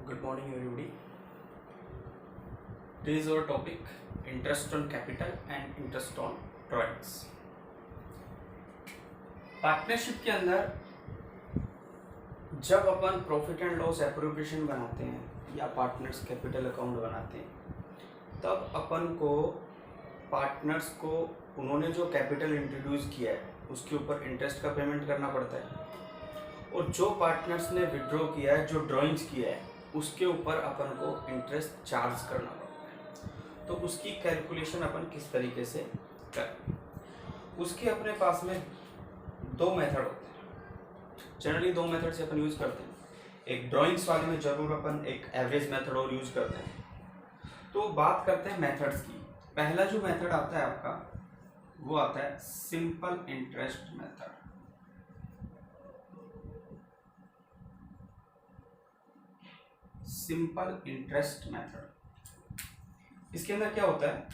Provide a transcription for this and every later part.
Good morning, everybody. This is our topic: interest on capital and interest on drawings. Partnership के अंदर जब अपन profit and loss appropriation बनाते हैं या partners capital account बनाते हैं, तब अपन को पार्टनर्स को उन्होंने जो कैपिटल इंट्रोड्यूस किया है उसके ऊपर इंटरेस्ट का पेमेंट करना पड़ता है, और जो पार्टनर्स ने विड्रॉ किया है, जो ड्राइंग्स किया है, उसके ऊपर अपन को इंटरेस्ट चार्ज करना पड़ता है। तो उसकी कैलकुलेशन अपन किस तरीके से करें, उसके अपने पास में दो मेथड होते हैं। जनरली दो मेथड से अपन यूज़ करते हैं। एक ड्राइंग्स वाले में जरूर अपन एक एवरेज मेथड और यूज़ करते हैं। तो बात करते हैं मेथड्स की। पहला जो मेथड आता है आपका, वो आता है simple interest method. Simple interest method, इसके अंदर क्या होता है?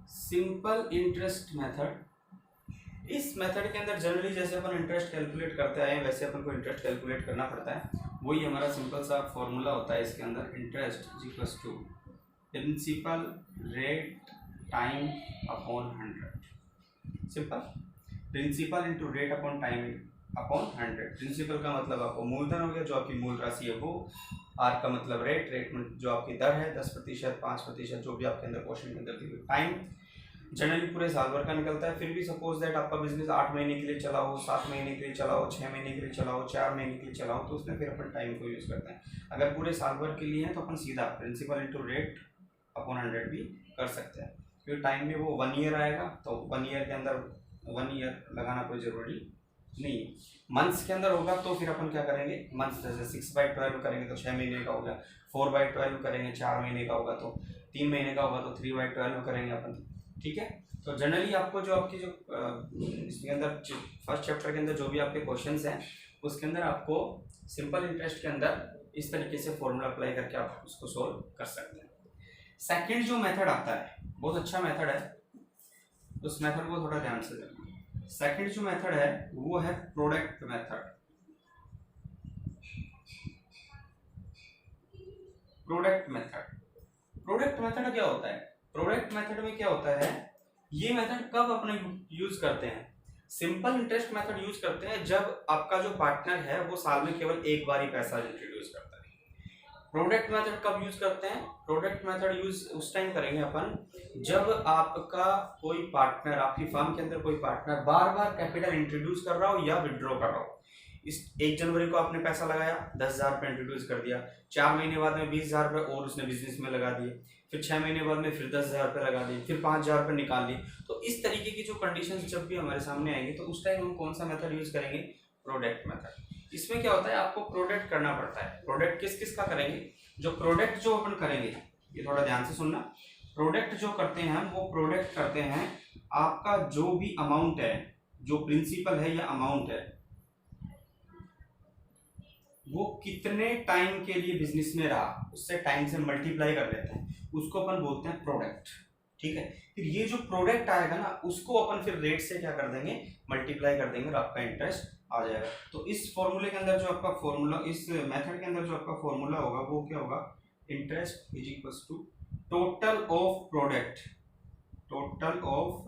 सिंपल इंटरेस्ट मेथड, इस मेथड के अंदर जनरली जैसे अपन इंटरेस्ट कैलकुलेट करते आए हैं वैसे अपन को इंटरेस्ट कैलकुलेट करना पड़ता है। वही हमारा सिंपल सा फॉर्मूला होता है। इसके अंदर interest equals to principal rate time upon 100। Simple, principal into rate upon time upon 100। Principal का मतलब आपको मूलधन हो गया, जो आपकी मूल राशि है वो। आर का मतलब रेट, रेट में जो आपकी दर है 10%, 5%, जो भी आपके अंदर क्वेश्चन के अंदर दी हुई। टाइम जनरली पूरे साल भर का निकलता है। फिर भी सपोज दैट आपका बिजनेस 8 महीने के लिए चला हो, 7 महीने के लिए चला हो, 6 महीने के लिए चला हो, 4 महीने के लिए चला हो, तो उसमें फिर अपन टाइम को यूज़ करते हैं। अगर पूरे साल भर के लिए है तो अपन सीधा प्रिंसिपल इंटू रेट अपॉन 100 भी कर सकते हैं। क्योंकि टाइम में वो 1 ईयर आएगा, तो 1 ईयर के अंदर 1 ईयर लगाना कोई ज़रूरी नहीं। मंथ्स के अंदर होगा तो फिर अपन क्या करेंगे, मंथ्स जैसे 6/12 करेंगे तो 6 महीने का हो गया। 4/12 करेंगे 4 महीने का होगा, तो 3 महीने का होगा तो 3/12 करेंगे अपन। ठीक है। तो जनरली आपको जो आपकी जो इसके अंदर फर्स्ट चैप्टर के अंदर जो भी आपके क्वेश्चंस हैं उसके अंदर आपको सिंपल इंटरेस्ट के अंदर इस तरीके से फॉर्मूला अप्लाई करके आप उसको सोल्व कर सकते हैं। सेकंड जो मेथड आता है बहुत अच्छा मेथड है, उस मेथड को थोड़ा ध्यान से देखना। सेकंड जो मेथड है वो है product method. Product method, product method क्या होता है? प्रोडक्ट मेथड में क्या होता है, ये मेथड कब अपने यूज करते हैं? सिंपल इंटरेस्ट मेथड यूज करते हैं जब आपका जो पार्टनर है वो साल में केवल एक बार ही पैसा इंट्रोड्यूस करता है। प्रोडक्ट मेथड कब यूज करते हैं? प्रोडक्ट मेथड यूज उस टाइम करेंगे अपन जब आपका कोई पार्टनर, आपकी फर्म के अंदर कोई पार्टनर बार बार कैपिटल इंट्रोड्यूस कर रहा हो या विड्रॉ कर रहा हो। इस 1 जनवरी को आपने पैसा लगाया, 10,000 रुपये इंट्रोड्यूस कर दिया, 4 महीने बाद में 20,000 रुपये और उसने बिजनेस में लगा दिए, फिर 6 महीने बाद में फिर 10,000 रुपये लगा दिए, फिर 5,000 रुपये निकाल लिए। तो इस तरीके की जो कंडीशंस जब भी हमारे सामने आएंगी तो उस टाइम हम कौन सा मेथड यूज करेंगे? Product method. इसमें क्या होता है, आपको प्रोडक्ट करना पड़ता है। प्रोडक्ट किस किस का करेंगे? जो प्रोडक्ट जो अपन करेंगे, ये थोड़ा ध्यान से सुनना। प्रोडक्ट जो करते हैं हम, वो प्रोडक्ट करते हैं आपका जो भी अमाउंट है, जो प्रिंसिपल है या अमाउंट है, वो कितने टाइम के लिए बिजनेस में रहा उससे टाइम से मल्टीप्लाई कर लेते हैं, उसको अपन बोलते हैं प्रोडक्ट। ठीक है। फिर ये जो प्रोडक्ट आएगा ना, उसको अपन फिर रेट से क्या कर देंगे, मल्टीप्लाई कर देंगे और आपका इंटरेस्ट आ जाएगा। तो इस फॉर्मूले के अंदर जो आपका फॉर्मूला, इस मेथड के अंदर जो आपका फॉर्मूला होगा वो क्या होगा? Interest is equals to total of product, total of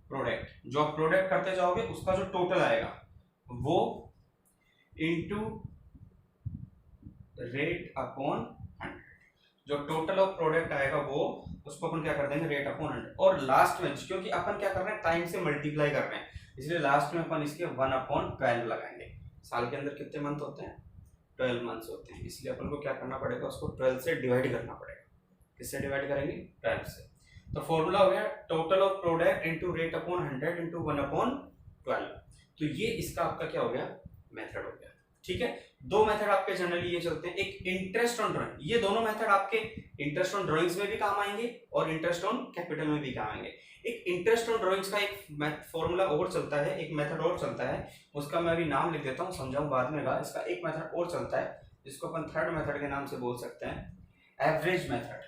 product, जो आप प्रोडक्ट करते जाओगे उसका जो टोटल आएगा वो इंटू रेट अपॉन 100। जो टोटल ऑफ प्रोडक्ट आएगा वो, उसको अपन क्या कर देंगे, रेट अपॉन 100। और लास्ट में क्योंकि अपन क्या कर रहे हैं, टाइम से मल्टीप्लाई कर रहे हैं, इसलिए लास्ट में अपन इसके 1/12 लगाएंगे। साल के अंदर कितने मंथ होते हैं? 12 मंथ्स होते हैं, इसलिए अपन को क्या करना पड़ेगा, उसको 12 से डिवाइड करना पड़ेगा। किससे डिवाइड करेंगे? 12 से। तो फॉर्मूला हो गया total of product into rate upon 100 into 1/12। तो ये इसका आपका क्या हो गया, मेथड हो गया। ठीक है। दो मेथड आपके जनरली ये चलते हैं, एक इंटरेस्ट ऑन ड्राइंग। ये दोनों मेथड आपके इंटरेस्ट ऑन ड्राइंग्स में भी काम आएंगे और इंटरेस्ट ऑन कैपिटल में भी काम आएंगे। एक इंटरेस्ट ऑन ड्राइंग्स का एक फॉर्मूला और चलता है, एक मेथड और चलता है, उसका मैं अभी नाम लिख देता हूँ, समझाऊं बाद में। इसका एक मेथड और चलता है जिसको अपन थर्ड मेथड के नाम से बोल सकते हैं, एवरेज मेथड।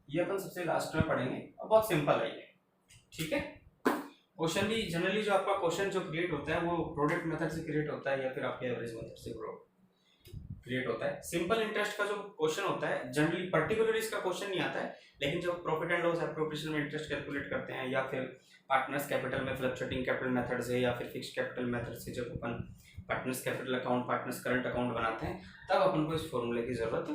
ये अपन सबसे लास्ट में पढ़ेंगे और बहुत सिंपल है ये। ठीक है। क्वेश्चन भी जनरली जो आपका क्वेश्चन जो क्रिएट होता है वो प्रोडक्ट मेथड से क्रिएट होता है या फिर आपके एवरेज मेथड से क्रिएट होता है। सिंपल इंटरेस्ट का जो क्वेश्चन होता है जनरली पर्टिकुलरली इसका क्वेश्चन नहीं आता है, लेकिन जब प्रॉफिट एंड लॉस एप्रोप्रिएशन में इंटरेस्ट कैलकुलेट करते हैं या फिर पार्टनर्स कैपिटल में फ्लक्चुएटिंग कैपिटल मेथड से या फिर फिक्स्ड कैपिटल मेथड से जब अपन partners capital account partners current account बनाते हैं तब अपन को इस फॉर्मूले की जरूरत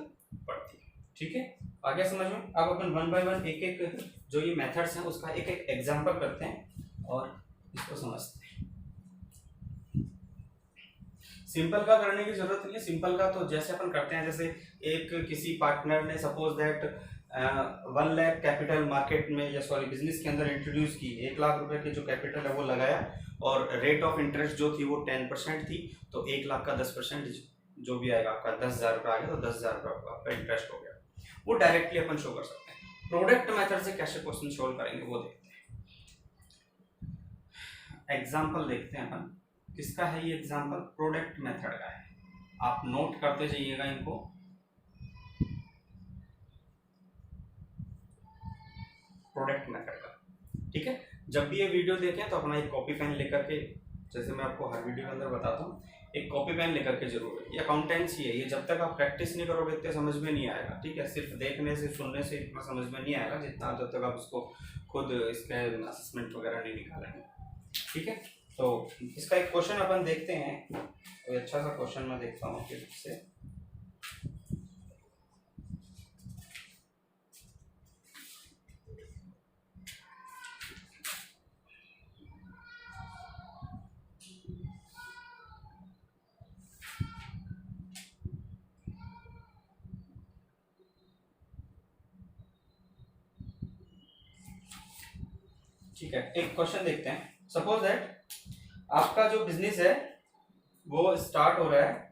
पड़ती है। ठीक है, आगे समझ में। अब अपन वन बाय वन एक एक जो ये मेथड्स हैं उसका एक एक एग्जांपल करते हैं और इसको समझते हैं। सिंपल का करने की जरूरत नहीं है। सिंपल का तो जैसे अपन करते हैं, जैसे एक किसी पार्टनर ने suppose that 1 lakh capital market में या सॉरी बिजनेस के अंदर इंट्रोड्यूस की, 1 लाख रुपए की जो कैपिटल है वो लगाया और रेट ऑफ इंटरेस्ट जो थी वो 10% थी, तो 1 लाख का 10% जो भी आएगा आपका 10,000 रुपये आ गया, तो 10,000 रुपये आपका इंटरेस्ट हो गया। वो डायरेक्टली अपन शो कर सकते हैं। प्रोडक्ट मेथड से कैसे क्वेश्चन सोल्व करेंगे वो देखते हैं। एग्जाम्पल देखते हैं अपन, किसका है ये एग्जाम्पल, प्रोडक्ट मेथड का है। आप नोट करते जाइएगा इनको। प्रोडक्ट मेथड का, ठीक है। जब भी ये वीडियो देखें तो अपना एक कॉपी पेन लेकर के, जैसे मैं आपको हर वीडियो के अंदर बताता हूँ, एक कॉपी पेन लेकर के जरूर है। ये अकाउंटेंसी है, ये जब तक आप प्रैक्टिस नहीं करोगे इतने समझ में नहीं आएगा। ठीक है, सिर्फ देखने से सुनने से इतना समझ में नहीं आएगा जितना जब तक आप उसको खुद इसके असेसमेंट वगैरह नहीं निकालेंगे। ठीक है, तो इसका एक क्वेश्चन अपन देखते हैं। कोई अच्छा सा क्वेश्चन मैं देखता हूँ फिर से। ठीक है, एक क्वेश्चन देखते हैं। सपोज दैट आपका जो बिजनेस है वो स्टार्ट हो रहा है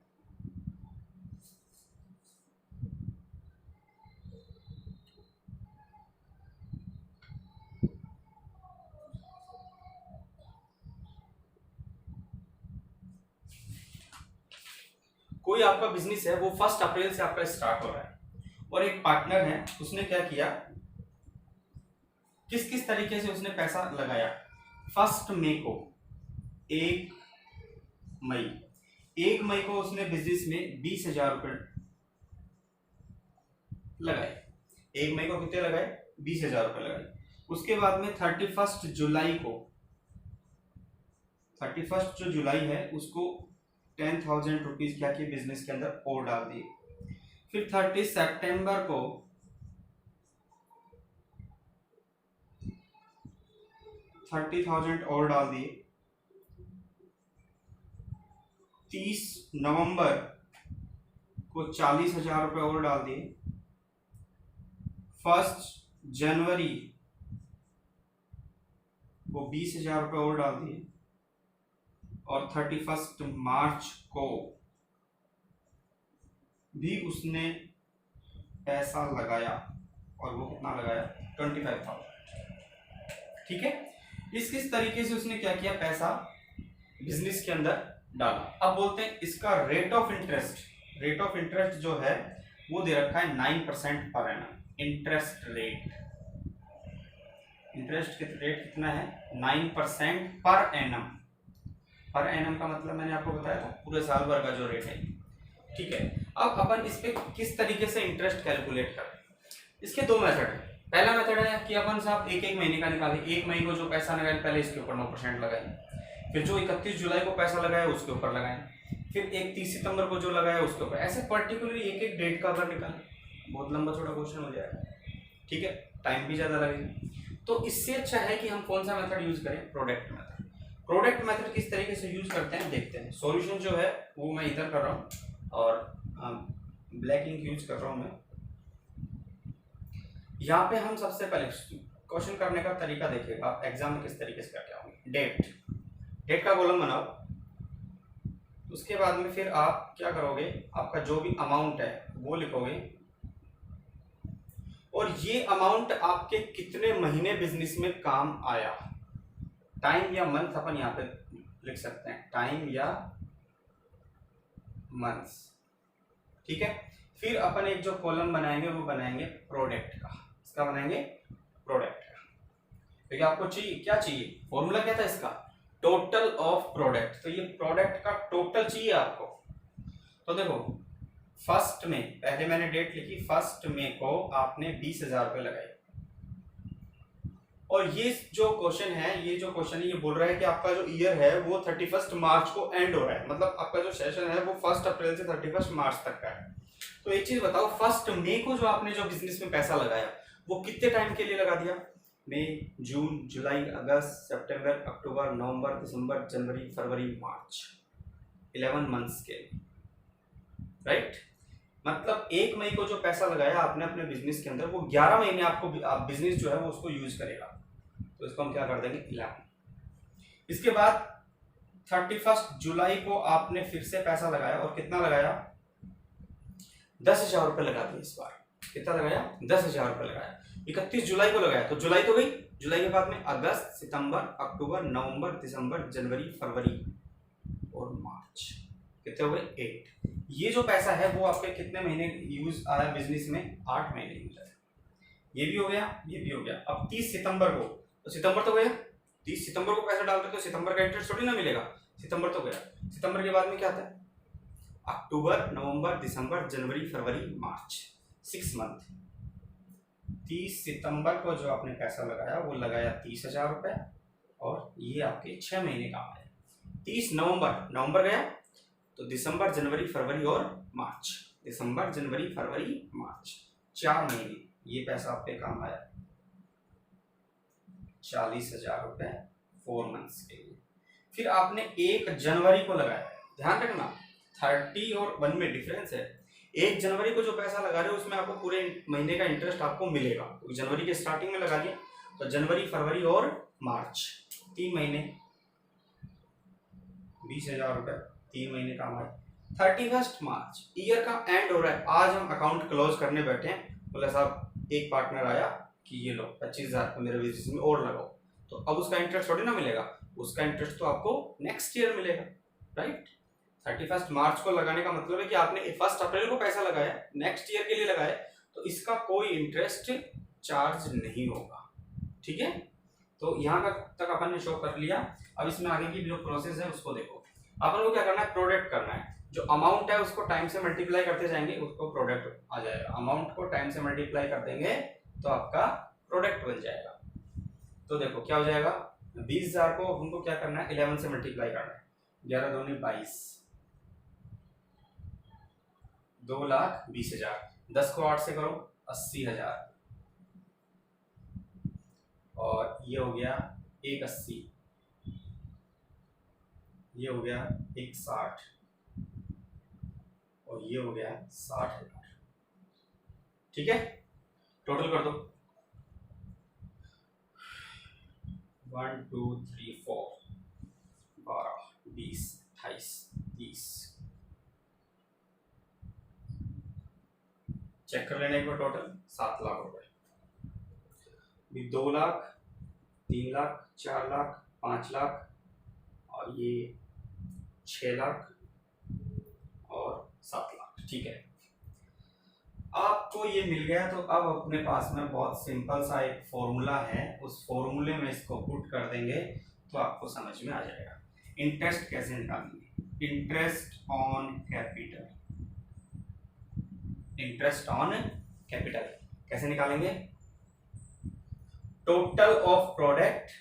कोई आपका बिजनेस है वो 1 अप्रैल से आपका स्टार्ट हो रहा है और एक पार्टनर है, उसने क्या किया, किस किस तरीके से उसने पैसा लगाया। 1 मई को, 1 मई को उसने बिजनेस में 20,000 रुपये लगाए। 1 मई को कितने लगाए, 20,000 रुपये लगाए। उसके बाद में 31 जुलाई को, 31 जो जुलाई है उसको 10,000 रुपीज क्या किए बिजनेस के अंदर और डाल दिए। फिर 30 सितंबर को 30,000 और डाल दिए। 30 नवंबर को 40,000 रुपये और डाल दिए। 1 जनवरी को 20,000 रुपये और डाल दिए और 31 मार्च को भी उसने पैसा लगाया और वो कितना लगाया, 25,000। ठीक है, किस तरीके से उसने क्या किया, पैसा बिजनेस के अंदर डाला। अब बोलते हैं इसका रेट ऑफ इंटरेस्ट जो है वो दे रखा है 9% पर एनम। इंटरेस्ट रेट कितना है, 9% पर एनम। पर एनम का मतलब मैंने आपको बताया था पूरे साल भर का जो रेट है। ठीक है, अब अपन इस पे किस तरीके से इंटरेस्ट कैलकुलेट करें। इसके 2 मेथड है। पहला मेथड है कि अपन साहब एक महीने का निकालें। 1 मई को जो पैसा लगाए पहले इसके ऊपर 9% लगाए, फिर जो 31 जुलाई को पैसा लगाया उसके ऊपर लगाए, फिर 30 सितंबर को जो लगाया उसके ऊपर, ऐसे पर्टिकुलरली एक डेट का अगर निकालें बहुत लंबा छोटा क्वेश्चन हो जाएगा। ठीक है, टाइम भी ज़्यादा लगेगा। तो इससे अच्छा है कि हम कौन सा मेथड यूज करें, प्रोडक्ट मेथड किस तरीके से यूज करते हैं देखते हैं। सॉल्यूशन जो है वो मैं इधर कर रहा हूँ और ब्लैक इंक यूज कर रहा हूँ मैं। यहाँ पे हम सबसे पहले क्वेश्चन करने का तरीका देखिएगा, आप एग्जाम में किस तरीके से करके आओगे। डेट का कॉलम बनाओ, उसके बाद में फिर आप क्या करोगे, आपका जो भी अमाउंट है वो लिखोगे और ये अमाउंट आपके कितने महीने बिजनेस में काम आया। टाइम या मंथ अपन यहाँ पे लिख सकते हैं, टाइम या मंथ्स। ठीक है, फिर अपन एक जो कॉलम बनाएंगे वो बनाएंगे प्रोडक्ट का। इसका बनाएंगे प्रोडक्ट का, ठीक ये आपको चाहिए, क्या चाहिए, फॉर्मूला क्या था इसका, टोटल ऑफ प्रोडक्ट। तो ये प्रोडक्ट का टोटल चाहिए आपको। तो देखो फर्स्ट में, पहले मैंने डेट लिखी, फर्स्ट में को आपने 20,000 रुपये लगाए। और ये जो क्वेश्चन है, ये बोल रहा है कि आपका जो ईयर है वो 31 मार्च को एंड हो रहा है, मतलब आपका जो सेशन है वो 1 अप्रैल से 31 मार्च तक का है। तो एक चीज बताओ, 1 मई को जो आपने जो बिजनेस में पैसा लगाया वो कितने टाइम के लिए लगा दिया, मई, जून, जुलाई, अगस्त, सितंबर, अक्टूबर, नवंबर, दिसंबर, जनवरी, फरवरी, मार्च, 11 मंथ्स के, राइट। मतलब 1 मई को जो पैसा लगाया आपने अपने बिजनेस के अंदर, वो 11 महीने आपको बिजनेस जो है वो उसको यूज करेगा। तो इसको हम क्या कर देंगे, 11। इसके बाद 31 जुलाई को आपने फिर से पैसा लगाया, और कितना लगाया, 10,000 रुपये लगा दिए इस बार। कितना लगाया, 10,000 रुपये लगाया। 31 जुलाई को लगाया, तो जुलाई तो गई, जुलाई के बाद में अगस्त, सितंबर, अक्टूबर, नवंबर, दिसंबर, जनवरी, फरवरी और मार्च, कितने हो गए, 8। ये जो पैसा है वो आपके कितने महीने यूज आया बिजनेस में, 8 महीने यूज आया। ये भी हो गया, ये भी हो गया। अब 30 सितंबर को, तो सितंबर तो गया, 30 सितंबर को पैसा डाल रहे तो सितंबर का इंटरेस्ट थोड़ी ना मिलेगा, सितंबर तो गया। सितंबर के बाद में क्या आता है, अक्टूबर, नवंबर, दिसंबर, जनवरी, फरवरी, मार्च, 6 मंथ। 30 सितंबर को जो आपने पैसा लगाया वो लगाया 30,000 रुपये, और ये आपके 6 महीने काम आए। 30 नवंबर, नवंबर गया तो दिसंबर, जनवरी, फरवरी और मार्च, दिसंबर, जनवरी, फरवरी, मार्च, 4 महीने ये पैसा आपके काम आया, 40,000 रुपये 4 मंथ्स के लिए। फिर आपने 1 जनवरी को लगाया, ध्यान रखना 30 और 1 में डिफरेंस है। 1 जनवरी को जो पैसा लगा रहे हो उसमें आपको पूरे महीने का इंटरेस्ट आपको मिलेगा, तो जनवरी के स्टार्टिंग में लगा दिया, तो जनवरी, फरवरी और मार्च, 3 महीने, 20,000 रुपये 3 महीने काम आए। 31 मार्च, ईयर का एंड हो रहा है, आज हम अकाउंट क्लोज करने बैठे हैं, बोला साहब एक पार्टनर आया कि ये लो 25,000 मेरे बिजनेस में और लगाओ, तो अब उसका इंटरेस्ट थोड़ी ना मिलेगा, उसका इंटरेस्ट तो आपको नेक्स्ट ईयर मिलेगा, राइट। 31 मार्च को लगाने का मतलब है कि आपने 1 अप्रैल को पैसा लगाया, नेक्स्ट ईयर के लिए लगाया, तो इसका कोई इंटरेस्ट चार्ज नहीं होगा, ठीक है। तो यहाँ तक अपन ने शो कर लिया। अब इसमें आगे की जो प्रोसेस है उसको देखो। अपन को क्या करना है, प्रोडक्ट करना है। जो अमाउंट है उसको टाइम से मल्टीप्लाई करते जाएंगे, उसको प्रोडक्ट आ जाएगा। अमाउंट को टाइम से मल्टीप्लाई कर देंगे तो आपका प्रोडक्ट बन जाएगा। तो देखो क्या हो जाएगा, 20,000 को हमको क्या करना है, 11 से मल्टीप्लाई करना है, 11 दूनी 22, 2,20,000, 10 को 8 से करो 80,000, और ये हो गया 180, ये हो गया 160, और ये हो गया 60,000, ठीक है। टोटल कर दो, 1 2 3 4 12 20 28 30, चेक कर लेने को टोटल 7 लाख रुपए। 2 लाख, 3 लाख, 4 लाख, 5 लाख, और ये 6 लाख और 7 लाख, ठीक है। आपको ये मिल गया, तो अब अपने पास में बहुत सिंपल सा एक फॉर्मूला है, उस फॉर्मूले में इसको पुट कर देंगे तो आपको समझ में आ जाएगा। इंटरेस्ट कैसे निकालेंगे, interest on capital, interest on capital कैसे निकालेंगे, total of product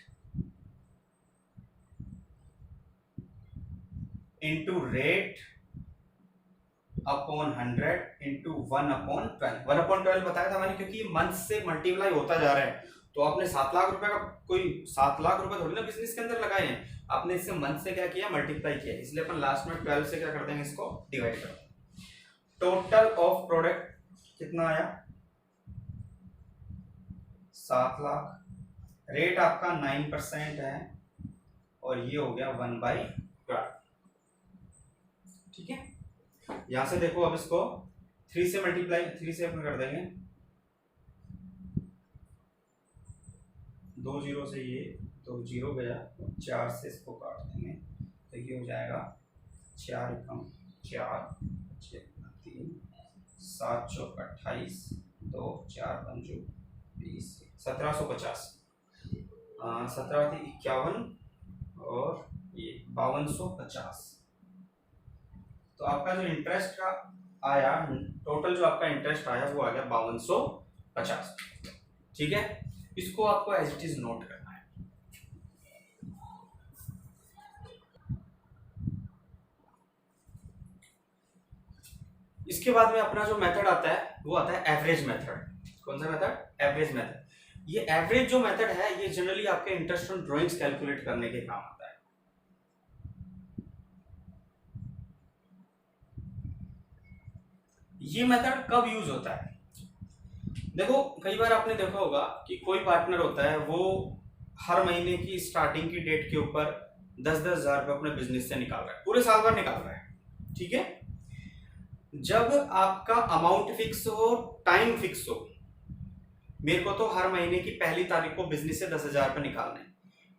into rate upon 100 into 1/12। 1/12 बताया था मैंने, क्योंकि मंथ से मल्टीप्लाई होता जा रहा है। तो आपने 7 लाख रुपए का, कोई 7 लाख रुपए थोड़ी ना बिजनेस के अंदर लगाए हैं, आपने इससे मंथ से क्या किया, मल्टीप्लाई किया, इसलिए अपन लास्ट में 12 से क्या कर देंगे, इसको डिवाइड कर। टोटल ऑफ प्रोडक्ट कितना आया, 7 लाख, रेट आपका 9% है, और ये हो गया 1/12, ठीक है। यहां से देखो, अब इसको 3 से मल्टीप्लाई, 3 से अपन कर देंगे, 2 जीरो से ये 2 जीरो गया, 4 से इसको काट देंगे, तो ये हो जाएगा 4 एकम 4 3 7 चौक 28 2 4 पंजो 20 1750, 17 थी 51 और ये 5250। तो आपका जो इंटरेस्ट का आया, टोटल जो आपका इंटरेस्ट आया वो आ गया 5250। ठीक है, इसको आपको एज इट इज नोट करना है। इसके बाद में अपना जो मेथड आता है वो आता है एवरेज मेथड। कौन सा मेथड? Average method. ये एवरेज जो मेथड है ये जनरली आपके इंटरेस्ट ऑन ड्राइंग्स कैलकुलेट करने के काम आता है। ये मेथड कब यूज होता है? देखो, कई बार आपने देखा होगा कि कोई पार्टनर होता है, वो हर महीने की स्टार्टिंग की डेट के ऊपर 10-10 हजार रुपये अपने बिजनेस से निकाल रहा है, पूरे साल भर निकाल रहा है। ठीक है, जब आपका अमाउंट फिक्स हो, टाइम फिक्स हो, मेरे को तो हर महीने की पहली तारीख को बिजनेस से 10,000 रुपये निकालना है।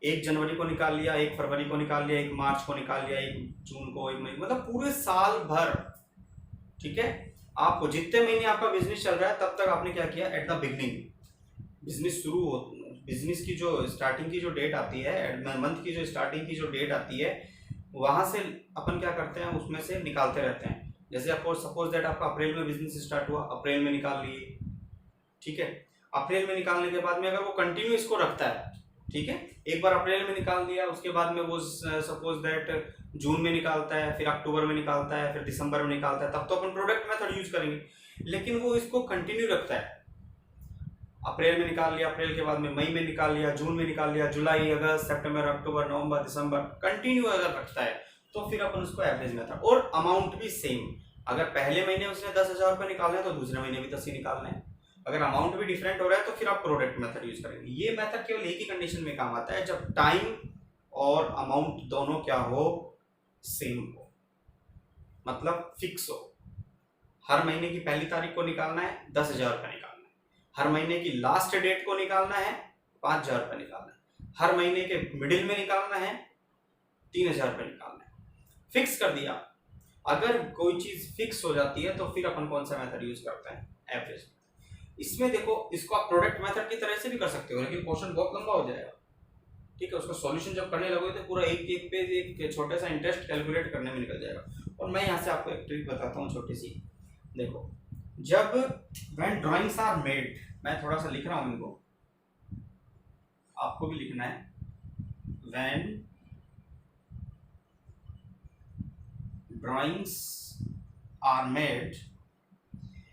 1 जनवरी को निकाल लिया, 1 फरवरी को निकाल लिया, 1 मार्च को निकाल लिया, 1 जून को, 1 मई, मतलब पूरे साल भर। ठीक है, आपको जितने महीने आपका बिजनेस चल रहा है तब तक आपने क्या किया, एट द बिगनिंग बिजनेस शुरू हो, बिजनेस की जो स्टार्टिंग की जो डेट आती है, मंथ की जो स्टार्टिंग की जो डेट आती है, वहां से अपन क्या करते हैं, उसमें से निकालते रहते हैं। जैसे आपको सपोज दैट आपका अप्रैल में बिजनेस स्टार्ट हुआ, अप्रैल में निकाल लिए। ठीक है, अप्रैल में निकालने के बाद में अगर वो कंटिन्यू इसको रखता है, ठीक है, एक बार अप्रैल में निकाल दिया, उसके बाद में वो सपोज दैट जून में निकालता है, फिर अक्टूबर में निकालता है, फिर दिसंबर में निकालता है, तब तो अपन प्रोडक्ट मेथड यूज करेंगे। लेकिन वो इसको कंटिन्यू रखता है, अप्रैल में निकाल लिया, अप्रैल के बाद में मई में निकाल लिया, जून में निकाल लिया, जुलाई, अगस्त, सितंबर, अक्टूबर, नवंबर, दिसंबर, कंटिन्यू अगर रखता है तो फिर अपन उसको एवरेज मेथड। और अमाउंट भी सेम, अगर पहले महीने उसने 10,000 रुपये निकालना है तो दूसरे महीने भी 10 ही निकालना है। अगर अमाउंट भी डिफरेंट हो रहा है तो फिर आप प्रोडक्ट मेथड यूज करेंगे। ये मेथड केवल एक ही कंडीशन में काम आता है, जब टाइम और अमाउंट दोनों क्या हो, सेम हो, मतलब फिक्स हो। हर महीने की पहली तारीख को निकालना है, 10,000 रुपये निकालना है। हर महीने की लास्ट डेट को निकालना है, 5,000 रुपये निकालना है। हर महीने के मिडिल में निकालना है, 3,000 रुपये निकालना है। फिक्स कर दिया। अगर कोई चीज फिक्स हो जाती है तो फिर अपन कौन सा मेथड यूज करते हैं, एवरेज। इसमें देखो, इसको आप प्रोडक्ट मेथड की तरह से भी कर सकते हो, लेकिन क्वेश्चन बहुत लंबा हो जाएगा। ठीक है, उसका सॉल्यूशन जब करने लगोगे तो पूरा एक पेज एक छोटा सा इंटरेस्ट कैलकुलेट करने में निकल जाएगा। और मैं यहाँ से आपको एक ट्रिक बताता हूँ छोटी सी। देखो, जब व्हेन ड्राइंग्स आर मेड, मैं थोड़ा सा लिख रहा हूँ इनको, आपको भी लिखना है। When drawings are made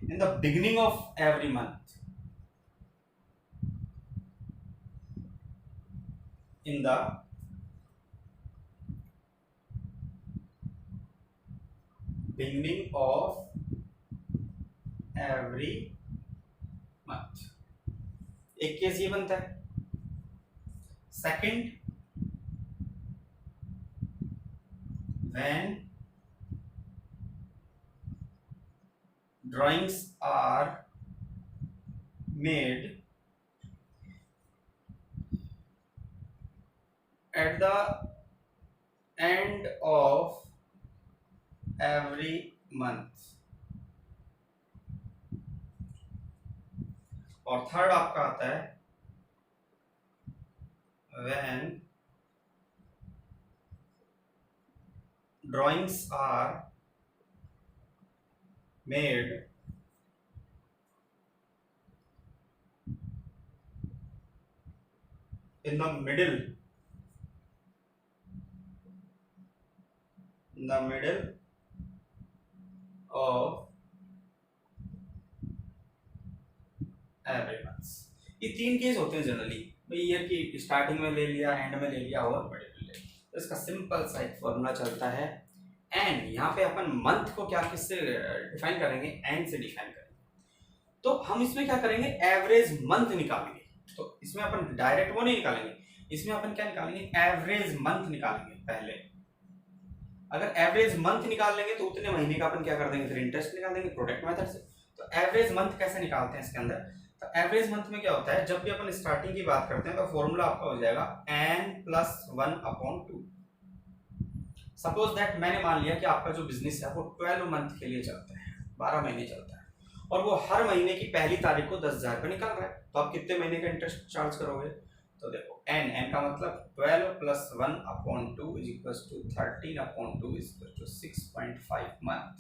in the beginning of every month, in the beginning of every month, एक केस ये बनता है। Second, when drawings are made at the end of every month। और थर्ड आपका आता है when drawings are made in the middle of every month। ये 3 case होते हैं जनरली, भाई ईयर की स्टार्टिंग में ले लिया, एंड में ले लिया और मिडिल में ले लिया। तो इसका सिंपल सा एक फॉर्मूला चलता है। एंड यहाँ पे अपन मंथ को क्या किससे डिफाइन करेंगे, एंड से डिफाइन करेंगे। तो हम इसमें क्या करेंगे, एवरेज मंथ निकालेंगे। तो इसमें अपन डायरेक्ट वो नहीं निकालेंगे, इसमें अपन क्या निकालेंगे, एवरेज मंथ निकालेंगे पहले। अगर एवरेज मंथ निकाल लेंगे तो उतने महीने का अपन क्या कर देंगे, फिर इंटरेस्ट निकाल देंगे प्रोडक्ट मेथड से। तो एवरेज मंथ कैसे निकालते हैं इसके अंदर, तो एवरेज मंथ में क्या होता है, जब भी अपन स्टार्टिंग की बात करते हैं तो फॉर्मूला आपका हो जाएगा n+1/2। सपोज दैट मैंने मान लिया कि आपका जो बिजनेस है वो 12 मंथ के लिए चलता है, 12 महीने चलता है, और वो हर महीने की पहली तारीख को 10,000 रुपये निकाल रहा है। तो आप कितने महीने का इंटरेस्ट चार्ज करोगे, तो देखो एन का मतलब 12 plus 1/2 is equal to 13/2 is equal to 6.5 month.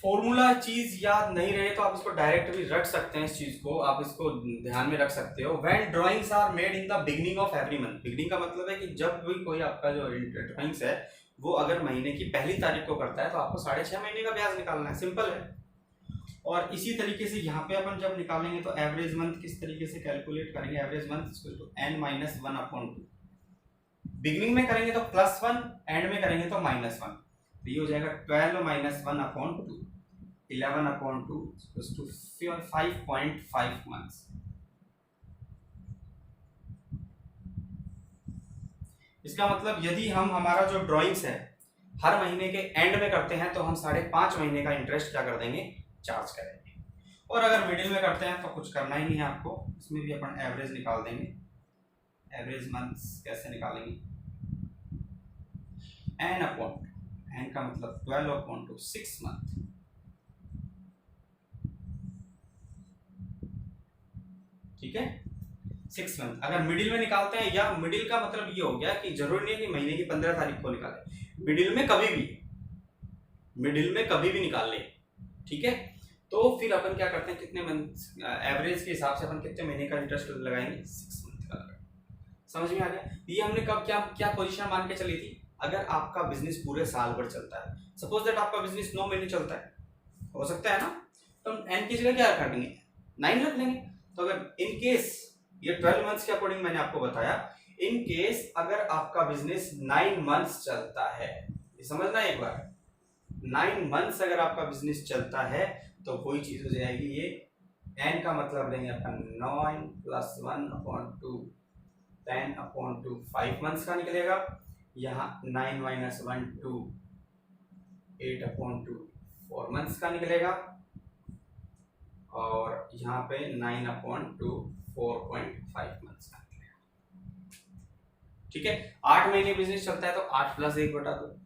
Formula चीज याद नहीं रहे तो आप इसको डायरेक्ट भी रख सकते हैं, इस चीज को आप इसको ध्यान में रख सकते हो। When drawings are made in the beginning of every month, beginning का मतलब है कि जब भी कोई आपका जो ड्राइंग्स है वो अगर महीने की पहली तारीख को करता है तो आपको 6.5 महीने का ब्याज निकालना है, सिंपल है। और इसी तरीके से यहाँ पे अपन जब निकालेंगे तो एवरेज मंथ किस तरीके से कैलकुलेट करेंगे, average month equal to n-1/2। Beginning में करेंगे तो +1, एंड में करेंगे तो -1, तो ये हो जाएगा 12 - 1/2, 11/2 इक्वल टू 5.5 मंथ्स। इसका मतलब यदि हम हमारा जो ड्राइंग्स है हर महीने के एंड में करते हैं तो हम 5.5 महीने का इंटरेस्ट क्या कर देंगे, चार्ज करेंगे। और अगर मिडिल में करते हैं तो कुछ करना ही नहीं है आपको, इसमें भी अपन एवरेज निकाल देंगे। एवरेज मंथ्स कैसे निकालेंगे, n का मतलब 12/6 मंथ, ठीक है 6 मंथ। अगर मिडिल में निकालते हैं, या मिडिल का मतलब ये हो गया कि जरूरी नहीं है कि महीने की 15 तारीख को निकालें, मिडिल में कभी भी निकाल ले, ठीक है। तो फिर अपन क्या करते हैं, कितने मंथ एवरेज के हिसाब से अपन कितने महीने का इंटरेस्ट लगाएंगे, 6 मंथ का लगाएंगे। समझ में आ गया। ये हमने कब क्या पोजीशन मान के चली थी, अगर आपका बिजनेस पूरे साल भर चलता है, सपोज दैट आपका बिजनेस 9 महीने चलता है, हो सकता है ना, तो एन की जगह क्या रख लेंगे, 9 रख लेंगे। तो अगर इन केस ये 12 मंथ्स के अकॉर्डिंग मैंने आपको बताया, इन केस अगर आपका बिजनेस 9 मंथ्स चलता है, ये समझना एक बार, 9 मंथ्स अगर आपका बिजनेस चलता है तो कोई चीज हो जाएगी, ये n का मतलब लेंगे अपन 9 + 1/2 10/2 5 मंथ्स का निकलेगा। यहाँ 9 - 1/2 8/2 4 मंथ्स का निकलेगा। और यहाँ पे 9/2 4.5 मंथ्स का निकलेगा, ठीक है। 8 महीने बिजनेस चलता है तो 8 + 1/2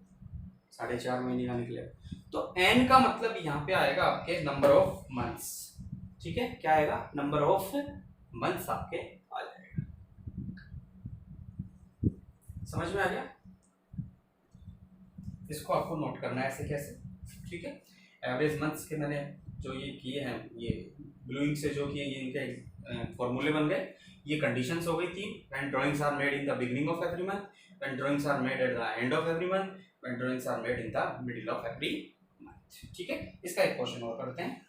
4.5 महीने का निकलेगा। तो n का मतलब यहाँ पे आएगा आपके नंबर ऑफ मंथ्स, ठीक है। क्या आएगा, नंबर ऑफ मंथ्स आपके आ जाएगा। समझ में आ गया। इसको आपको नोट करना है ऐसे कैसे, ठीक है। एवरेज मंथ्स के मैंने जो ये किए हैं, ये ब्लूइंग से जो किए, ये इनके फॉर्मूले बन गए। ये कंडीशंस हो गई 3, when drawings are made in the beginning of every month, when drawings are made at the end of every month, when drawings are made in the middle of every month, ठीक है। इसका एक question और करते हैं।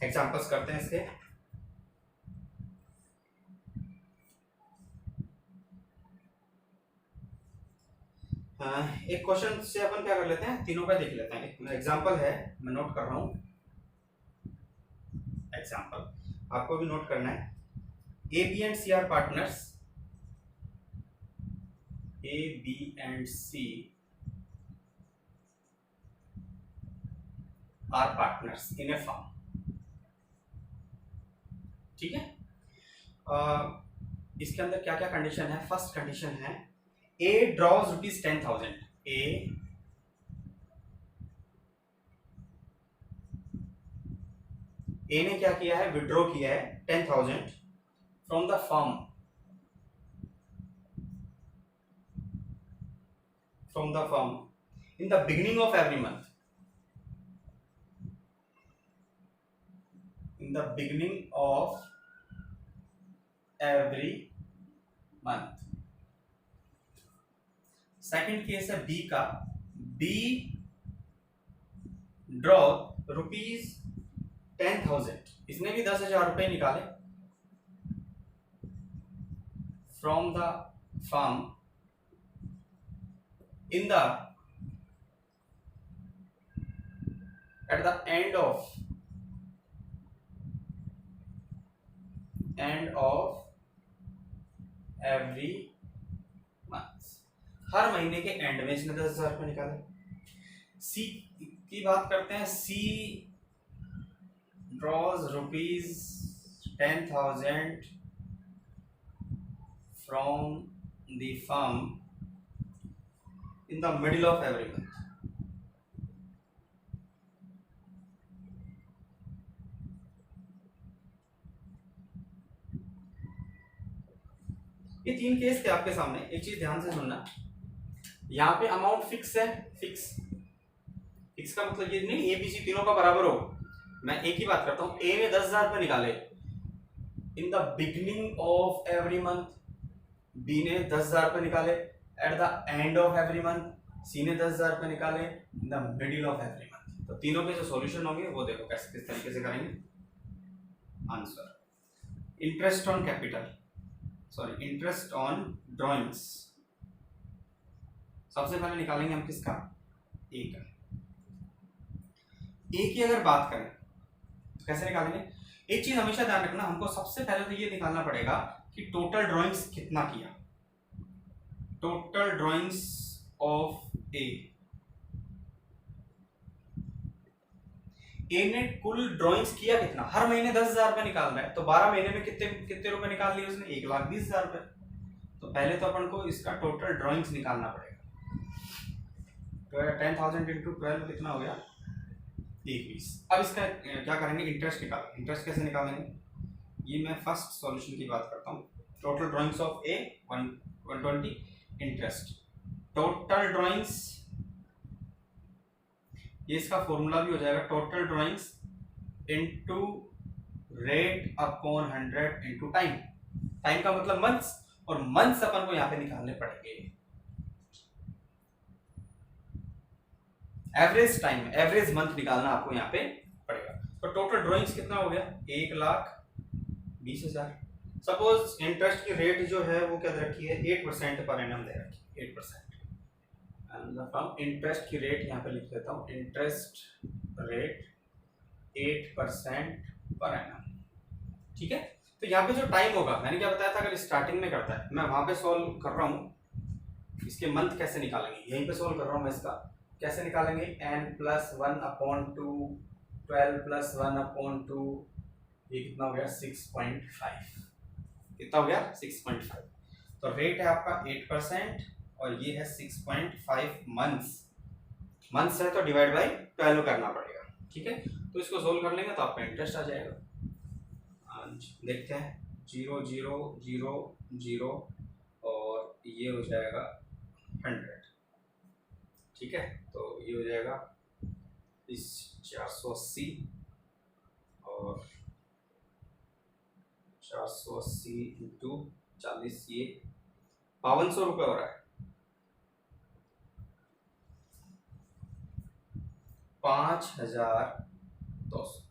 Examples करते हैं इसके। एक क्वेश्चन से अपन क्या कर लेते हैं, तीनों का देख लेते हैं। एग्जांपल है, मैं नोट कर रहा हूं एग्जांपल, आपको भी नोट करना है। A B and C are partners, A B and C are partners in a firm, ठीक है। इसके अंदर क्या क्या कंडीशन है, फर्स्ट कंडीशन है ए ड्रॉज ₹10,000, ए ने क्या किया है, विड्रॉ किया है 10,000 from the firm, in the beginning of every month, in the beginning of every month। Second case है बी का, बी ड्रॉ ₹10,000, इसने भी 10,000 रुपए निकाले from the firm in the at the end of every month, हर महीने के and में इसने 10,000 रुपये निकाले। सी की बात करते हैं, C draws ₹10,000 from the firm in the middle of every month. ये 3 केस थे आपके सामने। एक चीज ध्यान से सुनना, यहाँ पे अमाउंट फिक्स है। फिक्स का मतलब ये नहीं ए बी सी तीनों का बराबर हो। मैं एक ही बात करता हूँ, ए ने 10,000 रुपये निकाले in the beginning of every month, B ने 10,000 रुपये निकाले at the end of every month, C ने 10,000 रुपये निकाले in the middle of every month. तो तीनों के जो सॉल्यूशन होंगे वो देखो कैसे किस तरीके से करेंगे। Answer, interest on capital, sorry interest on drawings. सबसे पहले निकालेंगे हम किसका, ए का। ए की अगर बात करें तो कैसे निकालेंगे, एक चीज हमेशा ध्यान रखना, हमको सबसे पहले तो ये निकालना पड़ेगा कि टोटल ड्राइंग्स कितना किया। टोटल ड्राइंग्स ऑफ ए ने कुल ड्राइंग्स किया कितना, हर महीने 10,000 रुपए निकाल रहा है, तो 12 महीने में कितने रुपए निकाल लिए उसने, 1,20,000 रुपए। तो पहले तो अपन को इसका टोटल ड्राइंग्स निकालना पड़ेगा। तो 10,000 इंटू 12 कितना हो गया, 21। अब इसका क्या करेंगे, इंटरेस्ट निकालेंगे। इंटरेस्ट कैसे निकालेंगे, ये मैं फर्स्ट सॉल्यूशन की बात करता हूँ। Total drawings of A 120, interest total drawings, ये इसका फॉर्मूला भी हो जाएगा, total drawings into rate upon 100 into time. Time का मतलब मंथ्स, और मंथ्स अपन को यहाँ पे निकालने पड़ेंगे। एवरेज टाइम, एवरेज मंथ निकालना आपको यहाँ पे पड़ेगा। तो टोटल ड्राइंग्स कितना हो गया, 1,20,000। सपोज इंटरेस्ट की रेट जो है वो क्या दे रखी है, 8% पर एनम दे रखी है, 8%। इंटरेस्ट की रेट यहाँ पे लिख देता हूँ, इंटरेस्ट रेट 8% पर एनम। ठीक है, तो यहाँ पे जो टाइम होगा, मैंने क्या बताया था, अगर स्टार्टिंग में करता है, मैं वहां पे सॉल्व कर रहा हूँ। इसके मंथ कैसे निकालेंगे, यहीं पे सॉल्व कर रहा हूँ मैं। इसका कैसे निकालेंगे, n+1/2, 12+1/2, ये कितना हो गया 6.5। कितना हो गया 6.5। तो रेट है आपका 8% और ये है 6.5 मंथ्स है, तो डिवाइड बाई 12 करना पड़ेगा। ठीक है, तो इसको सोल्व कर लेंगे तो आपका इंटरेस्ट आ जाएगा। देखते हैं 0 0 0 0 और ये हो जाएगा 100। ठीक है, तो ये हो जाएगा इस 480 और 480 इंटू 40, ये 5200 रुपये हो रहा है। 5,200।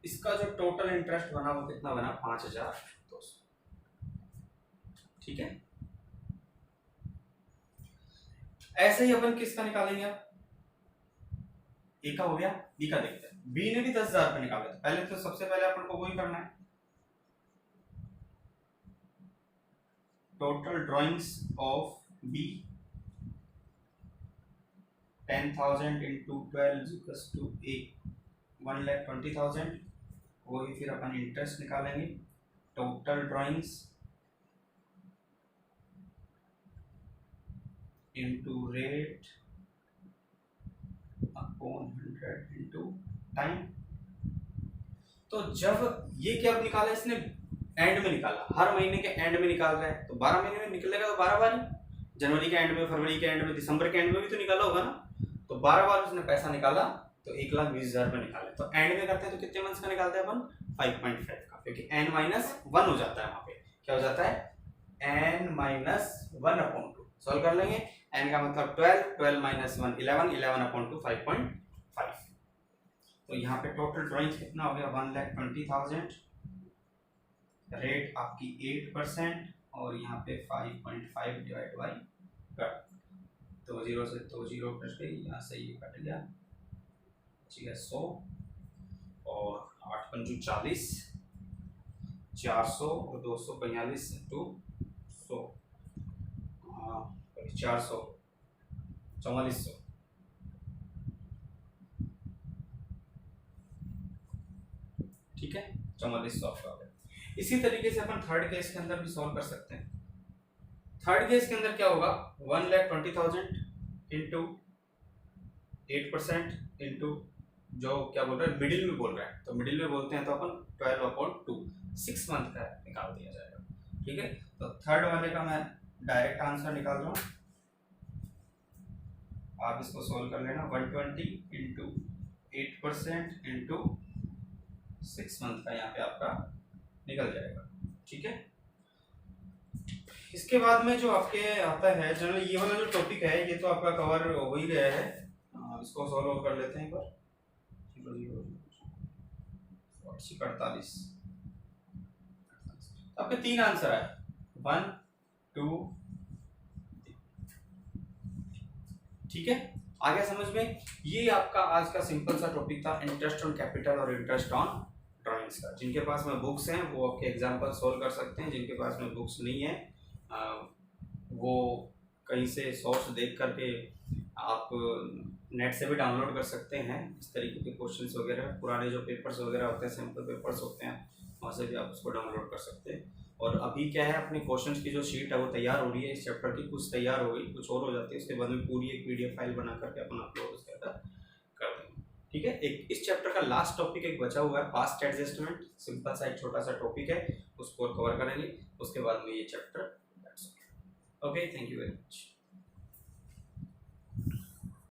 इसका जो टोटल इंटरेस्ट बना वो कितना बना, 5,200। ठीक है, ऐसे ही अपन किसका निकालेंगे, ए का हो गया, बी का देखते हैं। बी ने भी 10,000 रुपये निकाले, तो पहले तो सबसे पहले अपन को वही करना है, total drawings of B 10,000 into 12 to 1,20,000। वही फिर अपन इंटरेस्ट निकालेंगे, total drawings into rate upon 100 into time. तो जब ये क्या निकाला इसने, एंड में निकाला, हर महीने के एंड में निकाल रहा है, तो 12 महीने में निकलेगा, तो 12 बार, जनवरी के एंड में, फरवरी के एंड में, दिसंबर के एंड में भी तो निकाला होगा ना। तो 12 बार उसने पैसा निकाला, तो 1,20,000 रुपये निकाले। तो एंड में करते हैं तो कितने मंथ्स का निकालते हैं अपन, 5.5 का, क्योंकि n-1 हो जाता है वहां पे। क्या हो जाता है, n-1/2। सॉल्व कर लेंगे, n का मतलब 12, 12 - 1 11, 11/2 5.5। तो यहाँ पे टोटल ड्राइंग कितना हो गया, 1,20,000। रेट आपकी 8% और यहाँ पे 5.5 डिवाइड बाई 2 0 से 2 0 कट गई, यहाँ से ये कट गया, बच गया 100 और 8 पंजू 40, 400 और 242 इंटू 100, 400 4400। ठीक है, 4400 आपका हो गया। इसी तरीके से अपन थर्ड केस के अंदर भी सॉल्व कर सकते हैं। थर्ड केस के अंदर क्या होगा, 1,20,000 इंटू 8% इंटू जो क्या बोल रहा है मिडिल में बोल रहा है, तो मिडिल में बोलते हैं तो अपन 12/2 6 मंथ का निकाल दिया जाएगा। ठीक है, तो थर्ड वाले का मैं डायरेक्ट आंसर निकाल रहा हूँ, आप इसको सोल्व कर लेना। 120 इंटू 8% इंटू 6 मंथ का यहाँ पे आपका निकल जाएगा। ठीक है, इसके बाद में जो आपके आता है जनरली ये वाला जो टॉपिक है ये तो आपका कवर हो ही गया है, इसको सॉल्व कर लेते हैं एक बार। 48 आपके 3 आंसर है, 1 2 3। ठीक है, आ गया समझ में। ये आपका आज का सिंपल सा टॉपिक था, इंटरेस्ट ऑन कैपिटल और इंटरेस्ट ऑन ड्राइंग्स का। जिनके पास में बुक्स हैं वो आपके एग्जाम्पल सोल्व कर सकते हैं, जिनके पास में बुक्स नहीं है वो कहीं से सोर्स देख करके आप नेट से भी डाउनलोड कर सकते हैं। इस तरीके के क्वेश्चंस वगैरह, पुराने जो पेपर्स वगैरह होते हैं, सैम्पल पेपर्स होते हैं, वहाँ से भी आप उसको डाउनलोड कर सकते हैं। और अभी क्या है, अपने क्वेश्चंस की जो शीट है वो तैयार हो रही है इस चैप्टर की, कुछ तैयार हो गई, कुछ और हो जाती है, उसके बाद में पूरी एक PDF फाइल बना करके अपन अपलोड उसके अंदर कर देंगे। ठीक है, एक इस चैप्टर का लास्ट टॉपिक एक बचा हुआ है, पास्ट एडजस्टमेंट, सिंपल सा एक छोटा सा टॉपिक है, उसको कवर करेंगे, उसके बाद में ये chapter. Okay, thank you very much.